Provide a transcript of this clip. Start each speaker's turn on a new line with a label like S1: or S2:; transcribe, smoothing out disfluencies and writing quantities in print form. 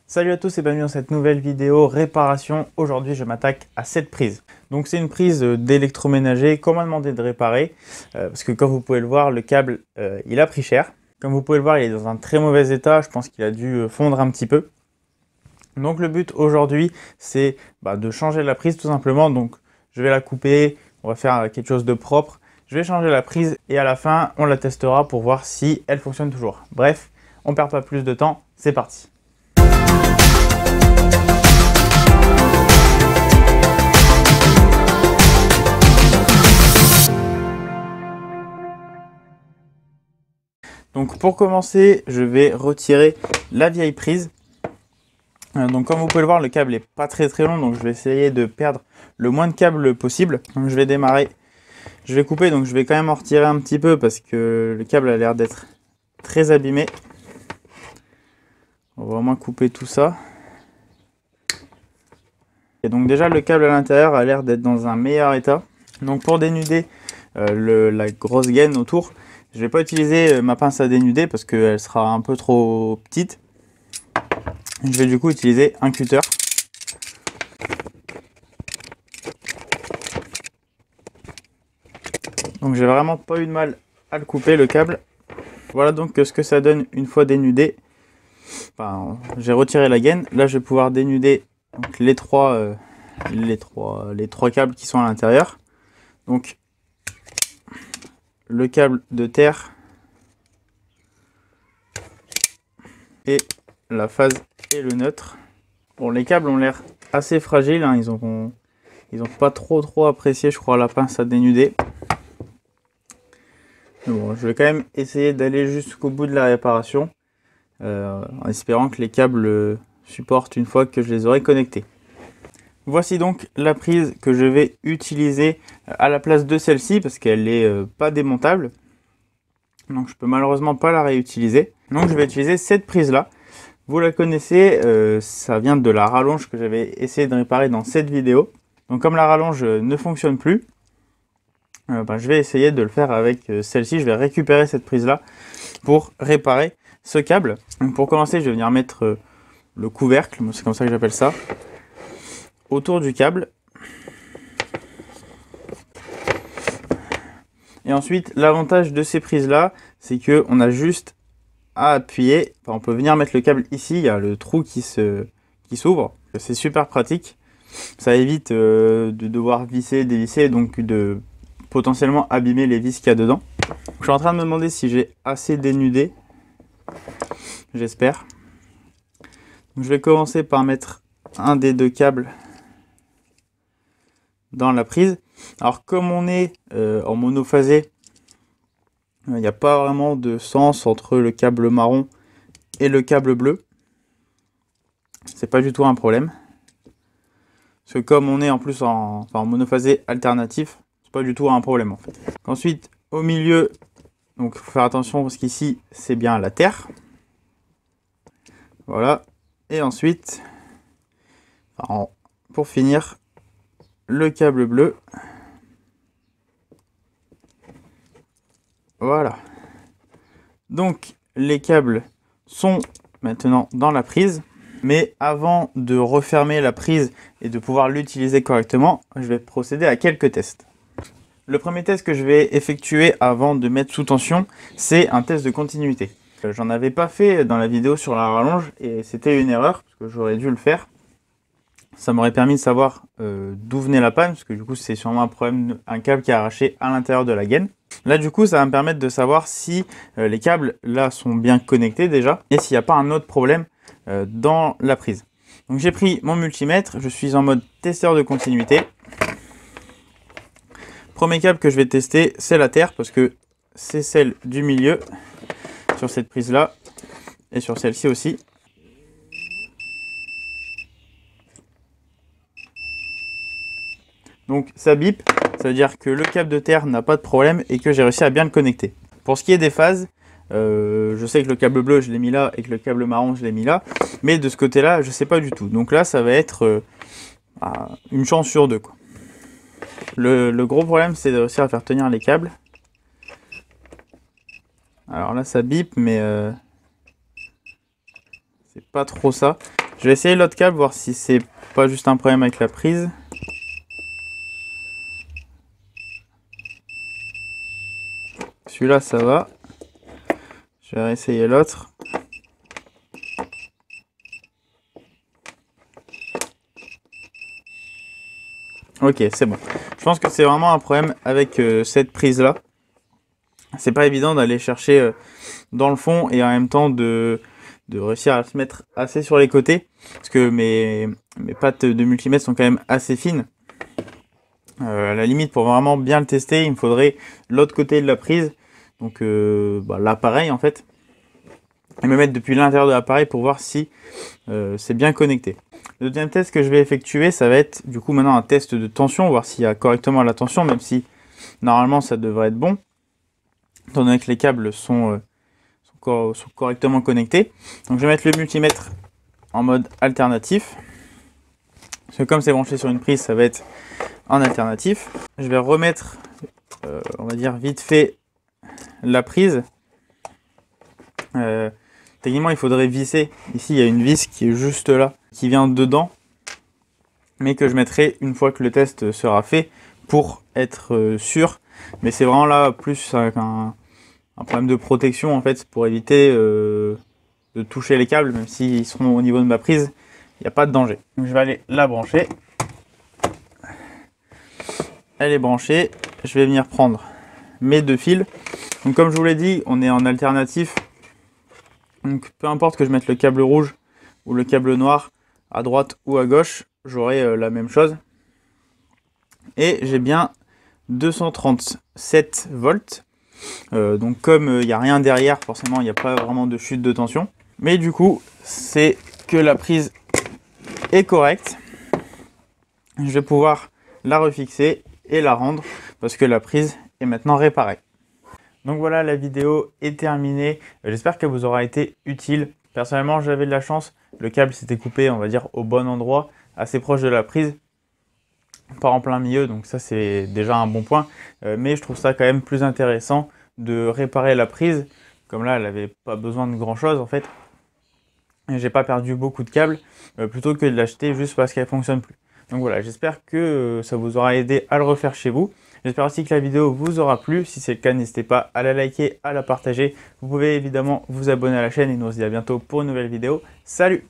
S1: Salut à tous et bienvenue dans cette nouvelle vidéo réparation. Aujourd'hui je m'attaque à cette prise. Donc c'est une prise d'électroménager qu'on m'a demandé de réparer parce que comme vous pouvez le voir, le câble il a pris cher. Comme vous pouvez le voir, il est dans un très mauvais état, je pense qu'il a dû fondre un petit peu. Donc le but aujourd'hui c'est de changer la prise tout simplement. Donc je vais la couper, on va faire quelque chose de propre. Je vais changer la prise et à la fin on la testera pour voir si elle fonctionne toujours. Bref, on ne perd pas plus de temps, c'est parti. Donc pour commencer, je vais retirer la vieille prise. Donc comme vous pouvez le voir, le câble n'est pas très long, donc je vais essayer de perdre le moins de câbles possible. Donc je vais démarrer, je vais couper, donc je vais quand même en retirer un petit peu parce que le câble a l'air d'être très abîmé. On va vraiment couper tout ça. Et donc déjà le câble à l'intérieur a l'air d'être dans un meilleur état. Donc pour dénuder la grosse gaine autour, je vais pas utiliser ma pince à dénuder parce qu'elle sera un peu trop petite. Je vais du coup utiliser un cutter. Donc j'ai vraiment pas eu de mal à le couper le câble. Voilà donc ce que ça donne une fois dénudé. Enfin, j'ai retiré la gaine. Là je vais pouvoir dénuder donc, les trois câbles qui sont à l'intérieur. Donc le câble de terre et la phase et le neutre. Bon, les câbles ont l'air assez fragiles, hein. Ils ont pas trop apprécié, je crois, la pince à dénuder. Mais bon, je vais quand même essayer d'aller jusqu'au bout de la réparation, en espérant que les câbles supportent une fois que je les aurai connectés. Voici donc la prise que je vais utiliser à la place de celle-ci parce qu'elle n'est pas démontable. Donc je peux malheureusement pas la réutiliser. Donc je vais utiliser cette prise là. Vous la connaissez, ça vient de la rallonge que j'avais essayé de réparer dans cette vidéo. Donc comme la rallonge ne fonctionne plus, je vais essayer de le faire avec celle-ci. Je vais récupérer cette prise là pour réparer ce câble. Donc pour commencer, je vais venir mettre le couvercle, c'est comme ça que j'appelle ça, autour du câble. Et ensuite, l'avantage de ces prises là, c'est que on a juste à appuyer. Enfin, on peut venir mettre le câble ici, il y a le trou qui s'ouvre. C'est super pratique. Ça évite de devoir visser, dévisser, donc de potentiellement abîmer les vis qu'il y a dedans. Je suis en train de me demander si j'ai assez dénudé. J'espère. Je vais commencer par mettre un des deux câbles dans la prise. Alors comme on est en monophasé, il n'y a pas vraiment de sens entre le câble marron et le câble bleu. C'est pas du tout un problème. Parce que comme on est en plus en monophasé alternatif, c'est pas du tout un problème en fait. Ensuite, au milieu, donc il faut faire attention parce qu'ici c'est bien la terre. Voilà. Et ensuite, pour finir, le câble bleu. Voilà. Donc les câbles sont maintenant dans la prise. Mais avant de refermer la prise et de pouvoir l'utiliser correctement, je vais procéder à quelques tests. Le premier test que je vais effectuer avant de mettre sous tension, c'est un test de continuité. J'en avais pas fait dans la vidéo sur la rallonge et c'était une erreur parce que j'aurais dû le faire. Ça m'aurait permis de savoir d'où venait la panne parce que du coup c'est sûrement un problème, un câble qui est arraché à l'intérieur de la gaine. Là du coup ça va me permettre de savoir si les câbles là sont bien connectés déjà et s'il n'y a pas un autre problème dans la prise. Donc j'ai pris mon multimètre, je suis en mode testeur de continuité. Premier câble que je vais tester, c'est la terre parce que c'est celle du milieu sur cette prise là et sur celle-ci aussi. Donc ça bip, ça veut dire que le câble de terre n'a pas de problème et que j'ai réussi à bien le connecter. Pour ce qui est des phases, je sais que le câble bleu je l'ai mis là et que le câble marron je l'ai mis là, mais de ce côté là je sais pas du tout. Donc là ça va être une chance sur deux, quoi. Le gros problème c'est de réussir à faire tenir les câbles. Alors là ça bip mais c'est pas trop ça. Je vais essayer l'autre câble, voir si c'est pas juste un problème avec la prise. Celui-là, ça va. Je vais réessayer l'autre. Ok, c'est bon. Je pense que c'est vraiment un problème avec cette prise-là. C'est pas évident d'aller chercher dans le fond et en même temps de réussir à se mettre assez sur les côtés. Parce que mes pattes de multimètre sont quand même assez fines. À la limite, pour vraiment bien le tester, il me faudrait l'autre côté de la prise. Donc l'appareil en fait. Et me mettre depuis l'intérieur de l'appareil pour voir si c'est bien connecté. Le deuxième test que je vais effectuer, ça va être du coup maintenant un test de tension, voir s'il y a correctement la tension, même si normalement ça devrait être bon, étant donné que les câbles sont correctement connectés. Donc je vais mettre le multimètre en mode alternatif, parce que comme c'est branché sur une prise, ça va être en alternatif. Je vais remettre, on va dire vite fait, la prise. Techniquement, il faudrait visser. Ici, il y a une vis qui est juste là, qui vient dedans, mais que je mettrai une fois que le test sera fait pour être sûr. Mais c'est vraiment là plus un problème de protection en fait, pour éviter de toucher les câbles, même s'ils seront au niveau de ma prise, il n'y a pas de danger. Donc, je vais aller la brancher. Elle est branchée. Je vais venir prendre mes deux fils. Donc comme je vous l'ai dit, on est en alternatif. Donc peu importe que je mette le câble rouge ou le câble noir à droite ou à gauche, j'aurai la même chose. Et j'ai bien 237 volts. Donc comme il n'y a rien derrière, forcément il n'y a pas vraiment de chute de tension. Mais du coup, c'est que la prise est correcte. Je vais pouvoir la refixer et la rendre parce que la prise est maintenant réparée. Donc voilà, la vidéo est terminée. J'espère qu'elle vous aura été utile. Personnellement, j'avais de la chance. Le câble s'était coupé, on va dire, au bon endroit, assez proche de la prise, pas en plein milieu. Donc ça, c'est déjà un bon point. Mais je trouve ça quand même plus intéressant de réparer la prise. Comme là, elle n'avait pas besoin de grand chose en fait. Et j'ai pas perdu beaucoup de câbles, plutôt que de l'acheter juste parce qu'elle fonctionne plus. Donc voilà, j'espère que ça vous aura aidé à le refaire chez vous. J'espère aussi que la vidéo vous aura plu. Si c'est le cas, n'hésitez pas à la liker, à la partager. Vous pouvez évidemment vous abonner à la chaîne et nous on se dit à bientôt pour une nouvelle vidéo. Salut!